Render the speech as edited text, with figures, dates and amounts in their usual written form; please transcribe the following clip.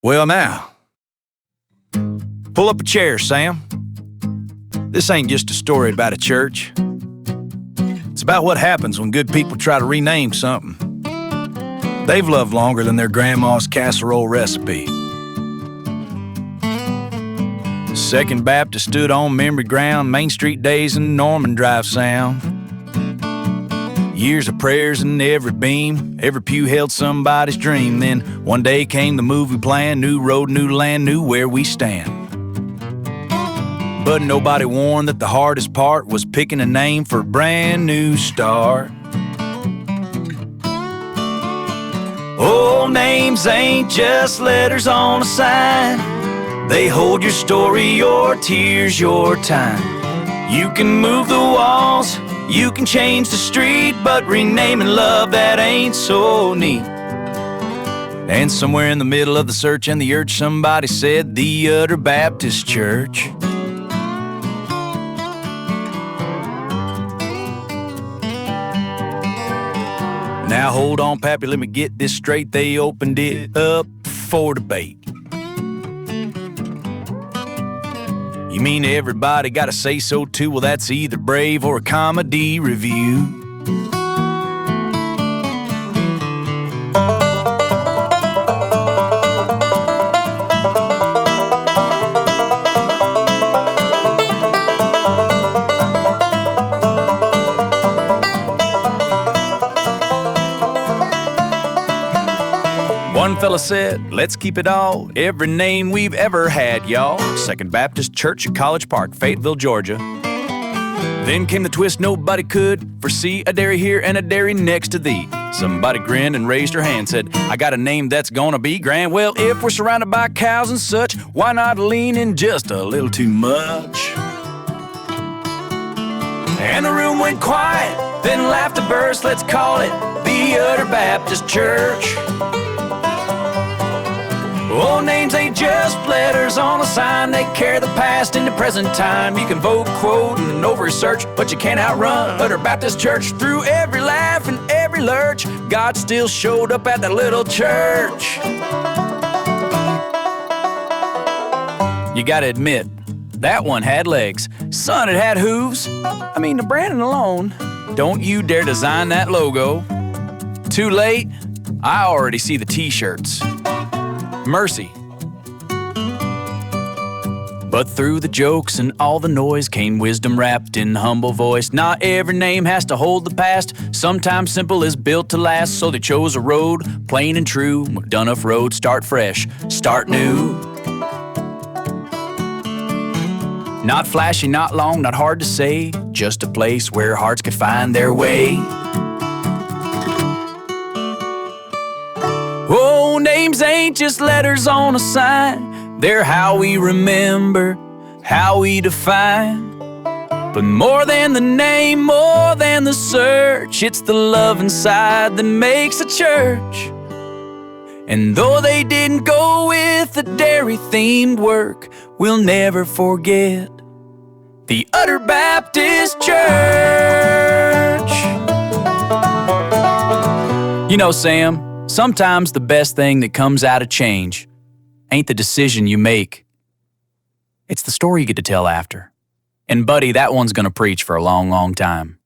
Well now, pull up a chair, Sam. This ain't just a story about a church. It's about what happens when good people try to rename something they've loved longer than their grandma's casserole recipe. Second Baptist stood on memory ground, Main Street days and Norman Drive sound. Years of prayers in every beam, every pew held somebody's dream. Then one day came the movie plan, new road, new land, knew where we stand. But nobody warned that the hardest part was picking a name for a brand new start. Old names ain't just letters on a sign. They hold your story, your tears, your time. You can move the walls, you can change the street, but renaming love, that ain't so neat. And somewhere in the middle of the search and the urge, somebody said the Udder Baptist Church. Now hold on, Pappy, let me get this straight. They opened it up for debate. You mean everybody gotta say so too? Well, that's either brave or a comedy review. One fella said, let's keep it all, every name we've ever had, y'all. Second Baptist Church at College Park, Fayetteville, Georgia. Then came the twist nobody could foresee, a dairy here and a dairy next to thee. Somebody grinned and raised her hand, said, I got a name that's gonna be grand. Well, if we're surrounded by cows and such, why not lean in just a little too much? And the room went quiet, then laughter burst, let's call it the Udder Baptist Church. Old names ain't just letters on a sign. They carry the past into present time. You can vote, quote, and over-research, but you can't outrun Udder Baptist Church. Through every laugh and every lurch, God still showed up at that little church. You gotta admit, that one had legs. Son, it had hooves. I mean, the branding alone. Don't you dare design that logo. Too late, I already see the t-shirts. Mercy. But through the jokes and all the noise came wisdom wrapped in humble voice. Not every name has to hold the past. Sometimes simple is built to last. So they chose a road, plain and true. McDonough Road, start fresh, start new. Not flashy, not long, not hard to say. Just a place where hearts could find their way. Oh, names ain't just letters on a sign. They're how we remember, how we define. But more than the name, more than the search, it's the love inside that makes a church. And though they didn't go with the dairy-themed work, we'll never forget the Udder Baptist Church. You know, Sam, sometimes the best thing that comes out of change ain't the decision you make. It's the story you get to tell after. And buddy, that one's gonna preach for a long, long time.